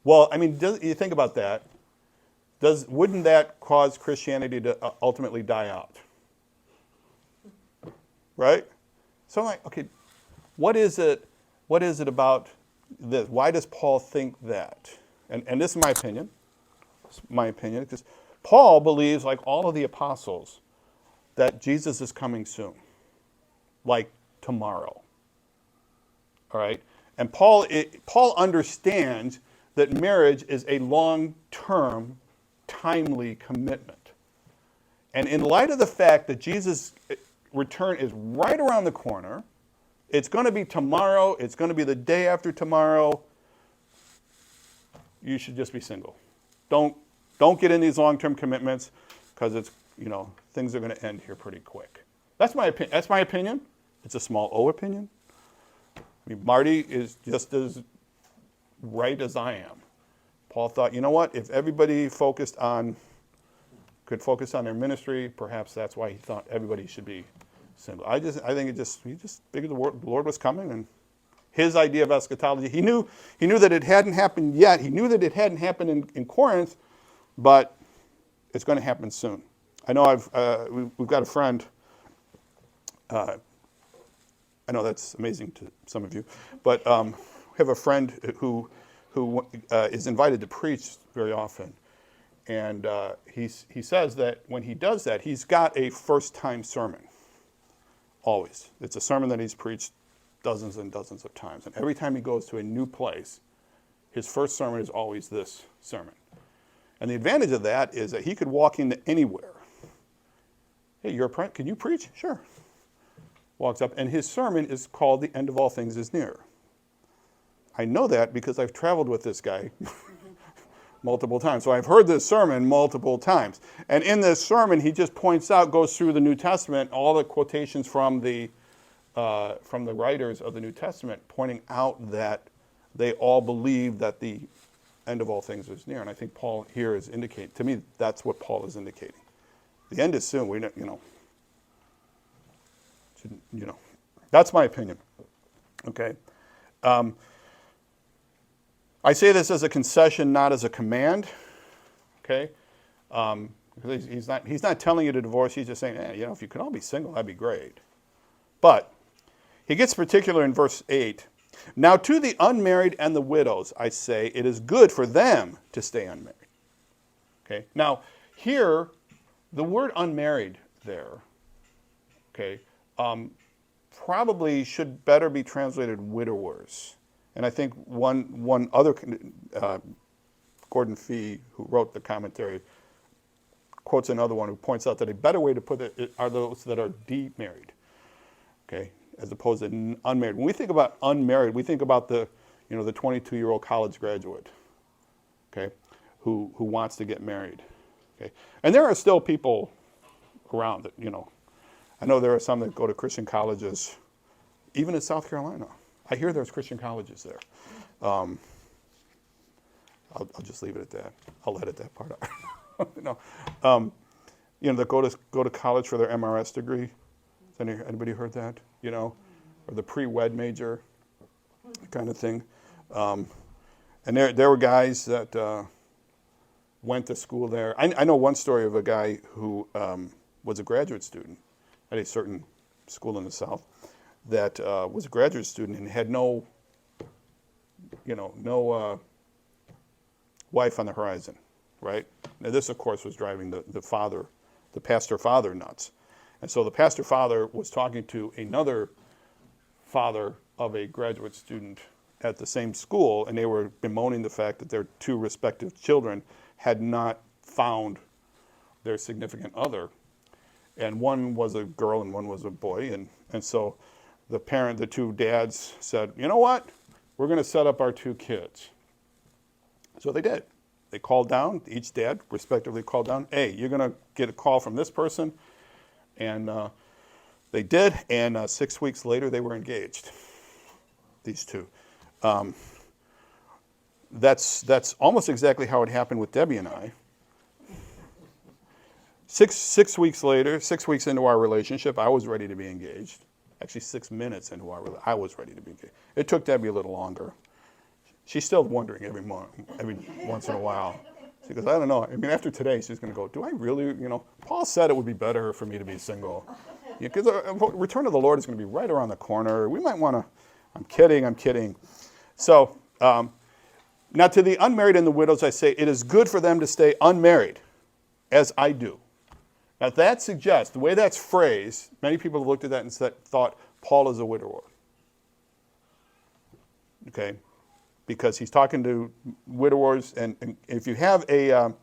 Well, I mean, you think about that. Wouldn't that cause Christianity to ultimately die out? Right? So I'm like, okay, what is it about this? Why does Paul think that? And this is my opinion. Because Paul believes, like all of the apostles, that Jesus is coming soon. Like tomorrow. All right? And Paul understands that marriage is a long-term, timely commitment. And in light of the fact that Jesus' return is right around the corner, it's going to be tomorrow, it's going to be the day after tomorrow, you should just be single. Don't get in these long-term commitments because it's, things are going to end here pretty quick. That's my opinion. It's a small O opinion. I mean, Marty is just as right as I am. Paul thought, you know what? If everybody could focus on their ministry, perhaps that's why he thought everybody should be single. I think he just figured the Lord was coming, and his idea of eschatology. He knew that it hadn't happened yet. He knew that it hadn't happened in Corinth, but it's going to happen soon. I know we've got a friend. I know that's amazing to some of you, but we have a friend who is invited to preach very often, and he says that when he does that, he's got a first-time sermon. Always, it's a sermon that he's preached dozens and dozens of times, and every time he goes to a new place, his first sermon is always this sermon. And the advantage of that is that he could walk into anywhere. Hey, can you preach? Sure. Walks up, and his sermon is called "The End of All Things is Near." I know that because I've traveled with this guy multiple times. So I've heard this sermon multiple times. And in this sermon, he just goes through the New Testament, all the quotations from the writers of the New Testament, pointing out that they all believe that the end of all things is near. And I think Paul here is indicating, to me, that's what Paul is indicating. The end is soon. That's my opinion. Okay. I say this as a concession, not as a command. Okay. Because he's not telling you to divorce. He's just saying, if you could all be single, that'd be great. But he gets particular in verse 8. Now to the unmarried and the widows, I say, it is good for them to stay unmarried. Okay. Now here, the word unmarried there, okay, probably should better be translated widowers. And I think one other, Gordon Fee, who wrote the commentary, quotes another one who points out that a better way to put it are those that are demarried, okay, as opposed to unmarried. When we think about unmarried, we think about the 22-year-old college graduate, okay, who wants to get married, okay. And there are still people around that, I know there are some that go to Christian colleges, even in South Carolina. I hear there's Christian colleges there. I'll just leave it at that. I'll edit that part out. That go to college for their MRS degree. Has anybody heard that? Or the pre-wed major kind of thing. And there were guys that went to school there. I know one story of a guy who was a graduate student at a certain school in the South that was a graduate student and had no wife on the horizon, right? Now this, of course, was driving the pastor father nuts. And so the pastor father was talking to another father of a graduate student at the same school, and they were bemoaning the fact that their two respective children had not found their significant other. And one was a girl and one was a boy. And so the two dads said, you know what? We're going to set up our two kids. So they did. They called down, each dad respectively called down, hey, you're going to get a call from this person. And they did, and 6 weeks later they were engaged, these two. That's almost exactly how it happened with Debbie and I. Six weeks later, 6 weeks into our relationship, I was ready to be engaged. Actually, 6 minutes into I was ready to be engaged. It took Debbie a little longer. She's still wondering every once in a while. She goes, I don't know. I mean, after today, she's going to go, do I really, Paul said it would be better for me to be single. Because the return of the Lord is going to be right around the corner. We might want to, I'm kidding. So, now to the unmarried and the widows, I say, it is good for them to stay unmarried, as I do. Now that suggests, the way that's phrased, many people have looked at that and thought Paul is a widower. Okay? Because he's talking to widowers, and if you have the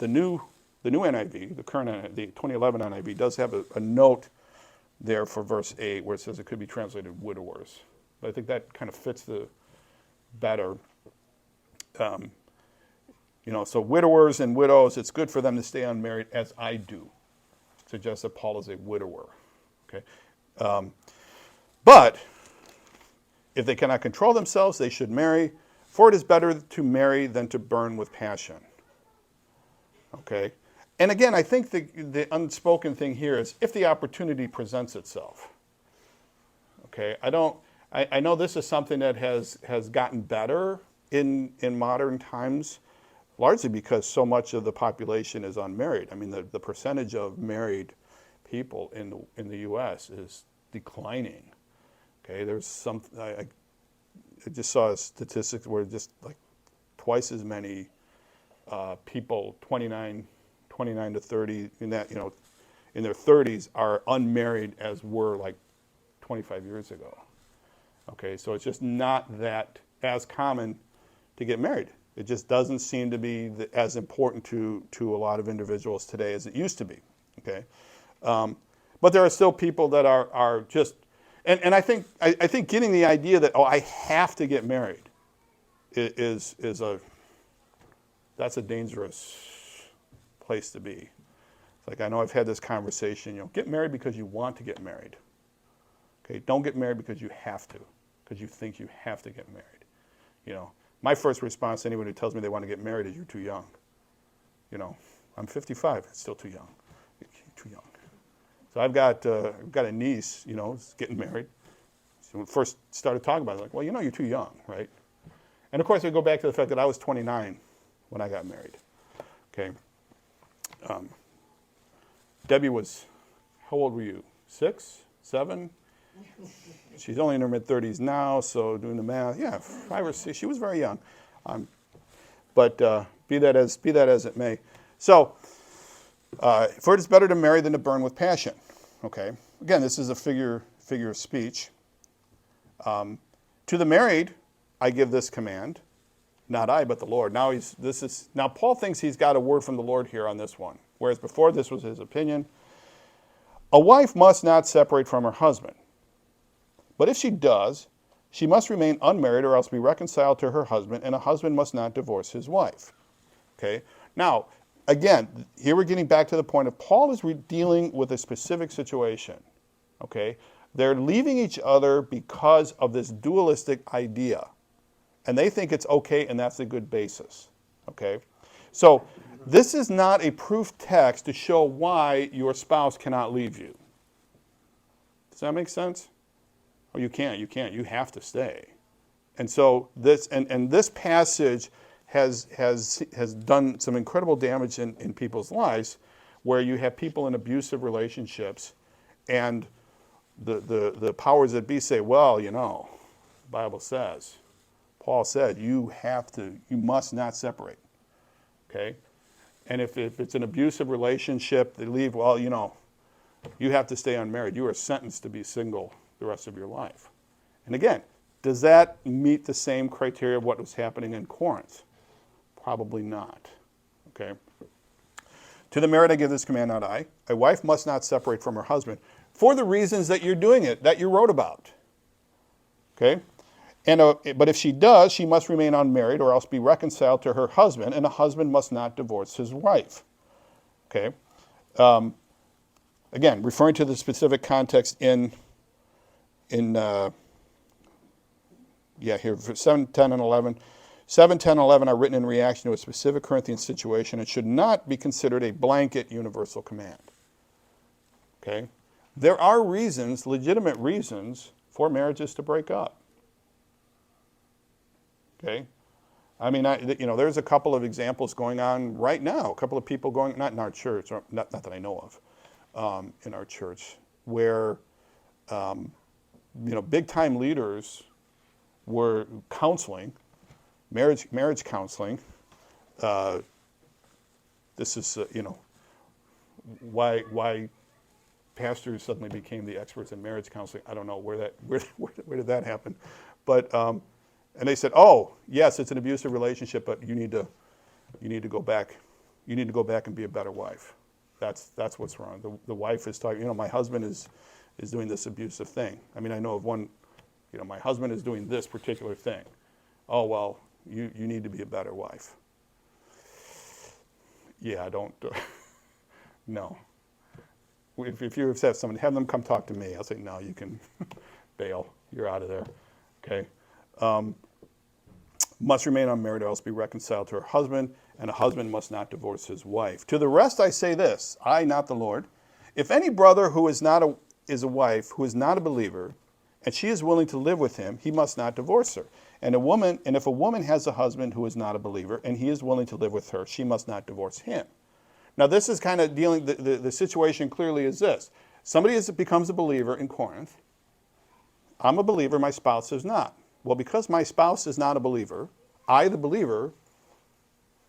New the new NIV, the current the 2011 NIV, does have a note there for verse 8 where it says it could be translated widowers. But I think that kind of fits the better. So widowers and widows, it's good for them to stay unmarried, as I do. Suggests that Paul is a widower. Okay, but if they cannot control themselves, they should marry, for it is better to marry than to burn with passion. Okay, and again, I think the unspoken thing here is if the opportunity presents itself. Okay, I know this is something that has gotten better in modern times, largely because so much of the population is unmarried. I mean, the percentage of married people in the U.S. is declining. Okay, there's some. I just saw a statistic where just like twice as many people, 29 to 30, in their 30s, are unmarried as were like 25 years ago. Okay, so it's just not that as common to get married. It just doesn't seem to be as important to a lot of individuals today as it used to be. Okay, but there are still people that are just, and I think getting the idea that I have to get married is that's a dangerous place to be. It's like, I know I've had this conversation. Get married because you want to get married. Okay, don't get married because you have to, because you think you have to get married. My first response to anyone who tells me they want to get married is, you're too young. I'm 55, it's still too young. You're too young. So I've got a niece, who's getting married. So when we first started talking about it, like, well, you're too young, right? And of course, we go back to the fact that I was 29 when I got married. Okay. Debbie was, how old were you? 6, 7? She's only in her mid-30s now, so doing the math, 5 or 6. She was very young, but be that as it may. So, for it is better to marry than to burn with passion. Okay. Again, this is a figure of speech. To the married, I give this command, not I, but the Lord. Now Paul thinks he's got a word from the Lord here on this one, whereas before this was his opinion. A wife must not separate from her husband. But if she does, she must remain unmarried or else be reconciled to her husband, and a husband must not divorce his wife. Okay? Now, again, here we're getting back to the point of Paul is dealing with a specific situation. Okay? They're leaving each other because of this dualistic idea. And they think it's okay, and that's a good basis. Okay? So, this is not a proof text to show why your spouse cannot leave you. Does that make sense? Oh, you can't. You have to stay. And so this this passage has done some incredible damage in people's lives, where you have people in abusive relationships, and the powers that be say, well, the Bible says, Paul said, you must not separate. Okay? And if it's an abusive relationship, they leave, well, you have to stay unmarried. You are sentenced to be single the rest of your life. And again, does that meet the same criteria of what was happening in Corinth? Probably not. Okay? To the married I give this command, not I. A wife must not separate from her husband for the reasons that you're doing it, that you wrote about. Okay? But if she does, she must remain unmarried or else be reconciled to her husband, and a husband must not divorce his wife. Okay? Again, referring to the specific context here, 7, 10, and 11. 7, 10, and 11 are written in reaction to a specific Corinthian situation and should not be considered a blanket universal command. Okay? There are reasons, legitimate reasons, for marriages to break up. Okay? I mean, there's a couple of examples going on right now. A couple of people going, not in our church, or not that I know of, in our church, where big-time leaders were counseling, marriage counseling. This is, why pastors suddenly became the experts in marriage counseling. I don't know where did that happen, but and they said, oh yes, it's an abusive relationship, but you need to go back you need to go back and be a better wife. That's what's wrong. The wife is talking, my husband is doing this abusive thing. I mean, I know of one, my husband is doing this particular thing. Oh, well, you need to be a better wife. Yeah, don't, no. If you upset somebody, have them come talk to me. I'll say, no, you can bail. You're out of there. Okay? Must remain unmarried or else be reconciled to her husband, and a husband must not divorce his wife. To the rest I say this, I, not the Lord, if any brother who is a wife who is not a believer, and she is willing to live with him, he must not divorce her. And if a woman has a husband who is not a believer, and he is willing to live with her, she must not divorce him. Now this is kind of dealing, the situation clearly is this. Somebody becomes a believer in Corinth. I'm a believer, my spouse is not. Well, because my spouse is not a believer, I, the believer,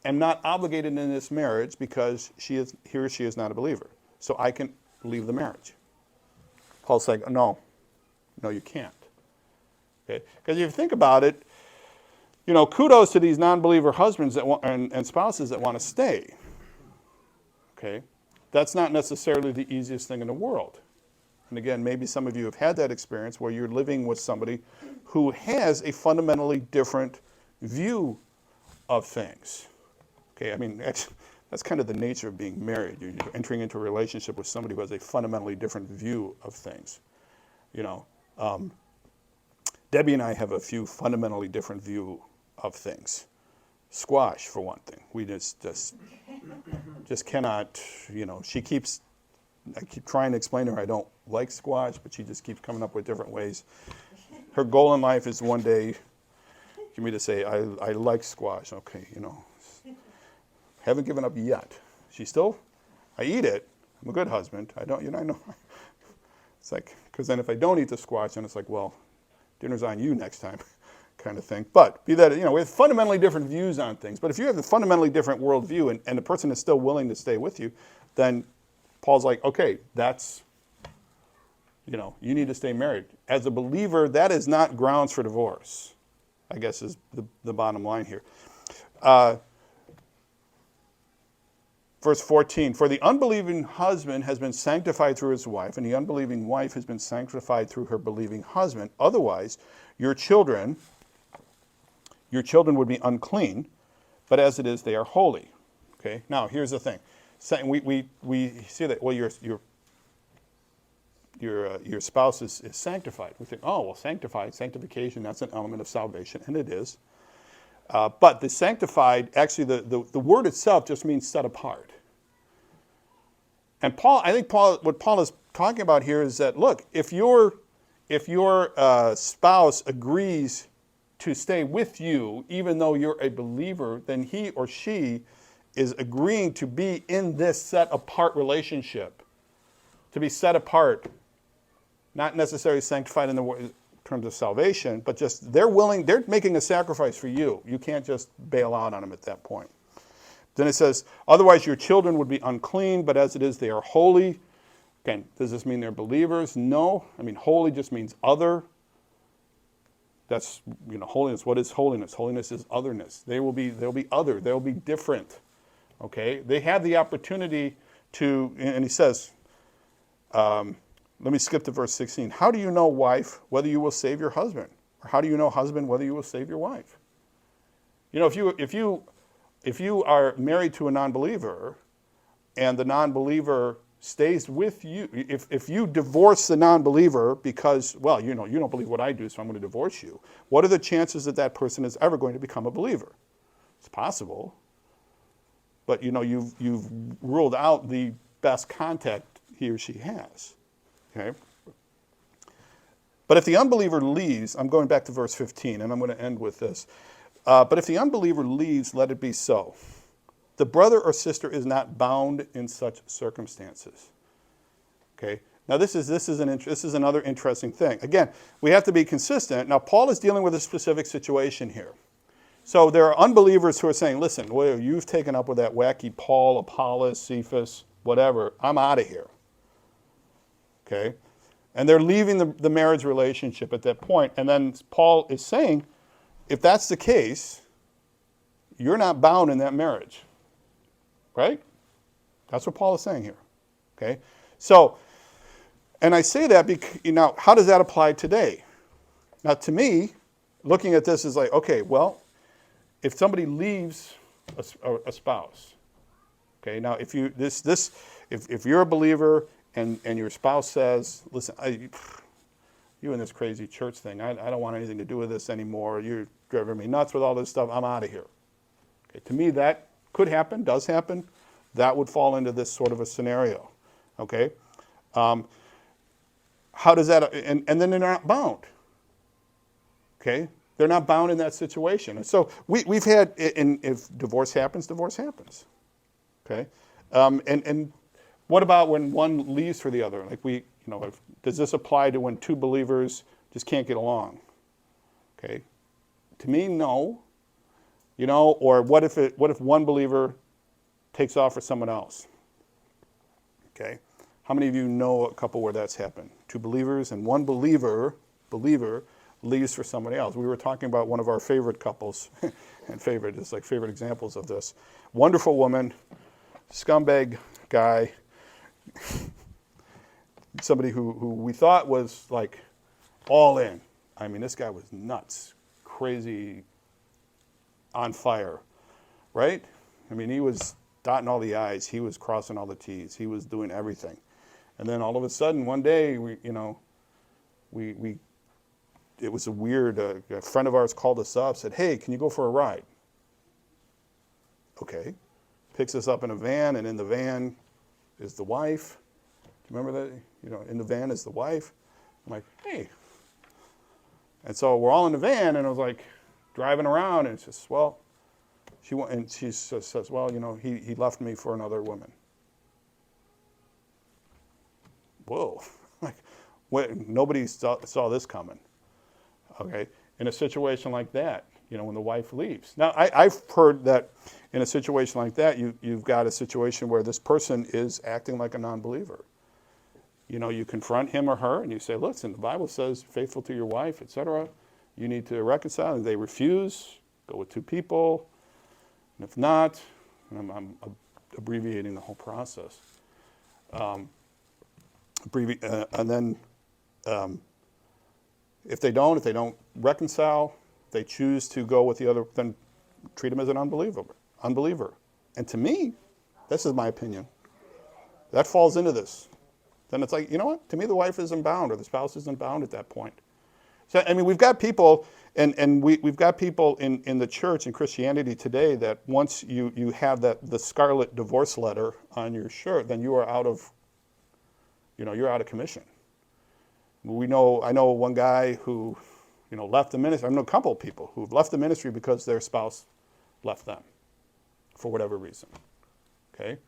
am not obligated in this marriage because he or she is not a believer. So I can leave the marriage. Paul's saying, no, you can't. Okay? Because if you think about it, kudos to these non-believer husbands and spouses that want to stay. Okay? That's not necessarily the easiest thing in the world. And again, maybe some of you have had that experience where you're living with somebody who has a fundamentally different view of things. Okay, I mean, that's kind of the nature of being married. You're entering into a relationship with somebody who has a fundamentally different view of things. Debbie and I have a few fundamentally different view of things. Squash, for one thing. We just cannot, I keep trying to explain to her I don't like squash, but she just keeps coming up with different ways. Her goal in life is one day for me to say, I like squash. Okay, haven't given up yet. I eat it. I'm a good husband. I know. It's like, because then if I don't eat the squash, then it's like, well, dinner's on you next time kind of thing. But be that, we have fundamentally different views on things. But if you have a fundamentally different worldview and the person is still willing to stay with you, then Paul's like, okay, that's, you need to stay married. As a believer, that is not grounds for divorce, I guess is the bottom line here. Verse 14, for the unbelieving husband has been sanctified through his wife, and the unbelieving wife has been sanctified through her believing husband. Otherwise, your children would be unclean, but as it is, they are holy. Okay. Now, here's the thing. We see that, well, your spouse is sanctified. We think, oh, well, sanctification, that's an element of salvation, and it is. But the sanctified, actually, the word itself just means set apart. And what Paul is talking about here is that, look, if your spouse agrees to stay with you, even though you're a believer, then he or she is agreeing to be in this set apart relationship, to be set apart, not necessarily sanctified in the terms of salvation, but just they're making a sacrifice for you. You can't just bail out on them at that point. Then it says, otherwise your children would be unclean, but as it is, they are holy. Again, does this mean they're believers? No. I mean, holy just means other. That's, holiness. What is holiness? Holiness is otherness. They'll be other. They'll be different. Okay? They have the opportunity to, and he says, let me skip to verse 16. How do you know, wife, whether you will save your husband? Or how do you know, husband, whether you will save your wife? If you are married to a non-believer and the non-believer stays with you, if you divorce the non-believer because, well, you don't believe what I do, so I'm going to divorce you, what are the chances that that person is ever going to become a believer? It's possible. But, you've ruled out the best contact he or she has. Okay? But if the unbeliever leaves, I'm going back to verse 15, and I'm going to end with this. But if the unbeliever leaves, let it be so. The brother or sister is not bound in such circumstances. Okay? Now this is another interesting thing. Again, we have to be consistent. Now Paul is dealing with a specific situation here. So there are unbelievers who are saying, listen, well, you've taken up with that wacky Paul, Apollos, Cephas, whatever. I'm out of here. Okay? And they're leaving the marriage relationship at that point. And then Paul is saying, if that's the case, you're not bound in that marriage. right? That's what Paul is saying here. Okay? So, and I say that because, how does that apply today? Now, to me, looking at this is like, okay, well, if somebody leaves a spouse, okay, now if you if you're a believer and your spouse says, listen, you and this crazy church thing, I don't want anything to do with this anymore. You're driving me nuts with all this stuff. I'm out of here. Okay, to me, that could happen, does happen. That would fall into this sort of a scenario. Okay, how does that? And then they're not bound. Okay, they're not bound in that situation. And so we've had, and if divorce happens, divorce happens. Okay, and what about when one leaves for the other? Like does this apply to when two believers just can't get along? Okay, to me, no. Or what if one believer takes off for someone else? Okay, how many of you know a couple where that's happened? Two believers and one believer leaves for somebody else. We were talking about one of our favorite couples, and favorite examples of this. Wonderful woman, scumbag guy, somebody who we thought was like all in. I mean, this guy was nuts, crazy, on fire, right? I mean, he was dotting all the I's, he was crossing all the T's, he was doing everything. And then all of a sudden, one day, it was a weird, a friend of ours called us up, said, hey, can you go for a ride? Okay. Picks us up in a van, and in the van is the wife. Do you remember that? In the van is the wife. I'm like, hey. And so we're all in the van, and I was like, driving around, and it's just, well, she says, well, he left me for another woman. Whoa. Nobody saw this coming. Okay, in a situation like that, when the wife leaves. Now, I've heard that in a situation like that, you've got a situation where this person is acting like a non-believer. You confront him or her, and you say, listen, the Bible says, faithful to your wife, etc. You need to reconcile, and they refuse, go with two people, and if not, and I'm abbreviating the whole process. And then if they don't reconcile, they choose to go with the other, then treat them as an unbeliever. And to me, this is my opinion, that falls into this. Then it's like, you know what? To me, the wife isn't bound, or the spouse isn't bound at that point. So, I mean, we've got people, and we've got people in the church and Christianity today that once you have the scarlet divorce letter on your shirt, then you are out of, you're out of commission. I know one guy who, left the ministry. I know a couple of people who've left the ministry because their spouse left them for whatever reason. Okay?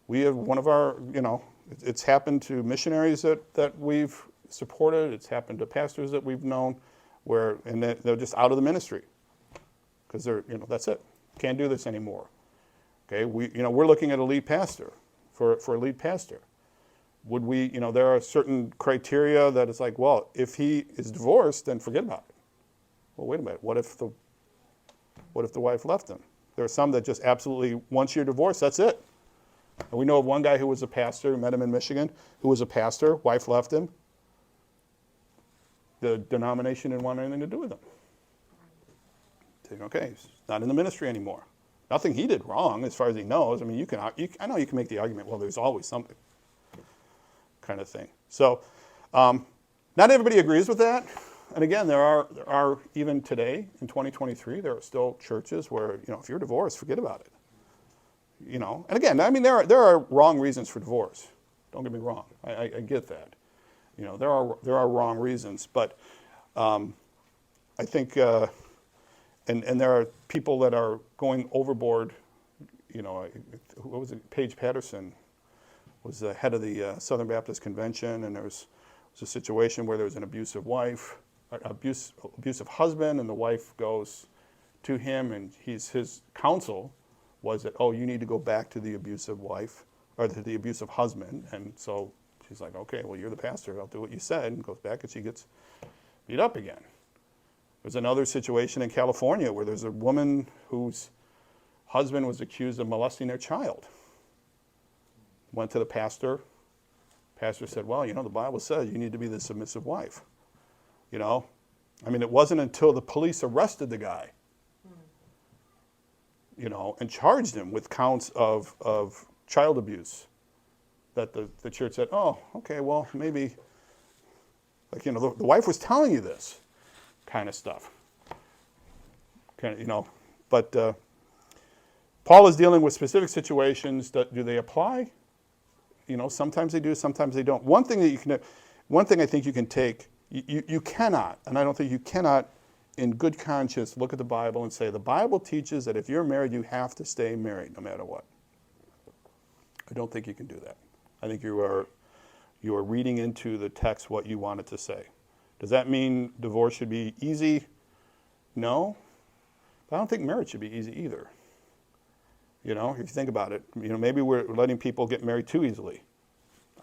We have one of our, it's happened to missionaries that we've supported. It's happened to pastors that we've known and they're just out of the ministry because that's it. Can't do this anymore. Okay? We're looking at a lead pastor for a lead pastor. Would we, there are certain criteria that it's like, well, if he is divorced, then forget about it. Well, wait a minute. What if the wife left him? There are some that just absolutely, once you're divorced, that's it. And we know of one guy who was a pastor, we met him in Michigan, who was a pastor, wife left him. The denomination didn't want anything to do with him. Saying, okay, he's not in the ministry anymore. Nothing he did wrong as far as he knows. I mean, I know you can make the argument, well, there's always something. Kind of thing. So not everybody agrees with that. And again, there are even today in 2023, there are still churches where, if you're divorced, forget about it. And again, I mean, there are wrong reasons for divorce. Don't get me wrong. I get that. There are wrong reasons, but I think, and there are people that are going overboard. What was it? Paige Patterson was the head of the Southern Baptist Convention, and there was a situation where there was an abusive husband, and the wife goes to him, and his counsel was that, oh, you need to go back to the abusive wife, or to the abusive husband. And so she's like, okay, well, you're the pastor, I'll do what you said, and goes back, and she gets beat up again. There's another situation in California where there's a woman who's husband was accused of molesting their child. Went to the pastor. Pastor said, well, the Bible says you need to be the submissive wife. It wasn't until the police arrested the guy, and charged him with counts of child abuse that the church said, oh, okay, well, maybe, the wife was telling you this kind of stuff. But Paul is dealing with specific situations. Do they apply? Sometimes they do, sometimes they don't. One thing I think you can take, you cannot, and I don't think you cannot, in good conscience, look at the Bible and say, the Bible teaches that if you're married, you have to stay married no matter what. I don't think you can do that. I think you are reading into the text what you want it to say. Does that mean divorce should be easy? No. But I don't think marriage should be easy either. If you think about it, maybe we're letting people get married too easily.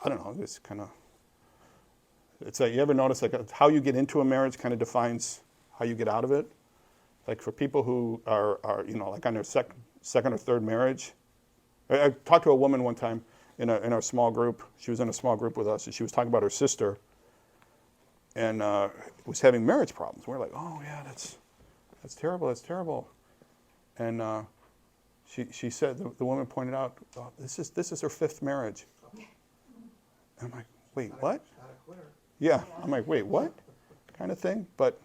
I don't know, it's like, you ever notice how you get into a marriage kind of defines how you get out of it? Like for people who are like on their second or third marriage. I talked to a woman one time in our small group. She was in a small group with us, and she was talking about her sister and was having marriage problems. We're like, oh yeah, that's terrible. And she said, the woman pointed out, oh, this is her fifth marriage. And I'm like, wait, what? Not a quitter. Yeah, I'm like, wait, what? Kind of thing. But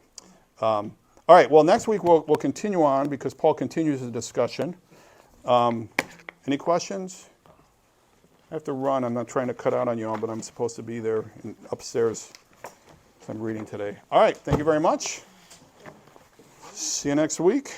all right. Well, next week we'll continue on because Paul continues the discussion. Any questions? I have to run. I'm not trying to cut out on you all, but I'm supposed to be there upstairs. So I'm reading today. All right. Thank you very much. See you next week.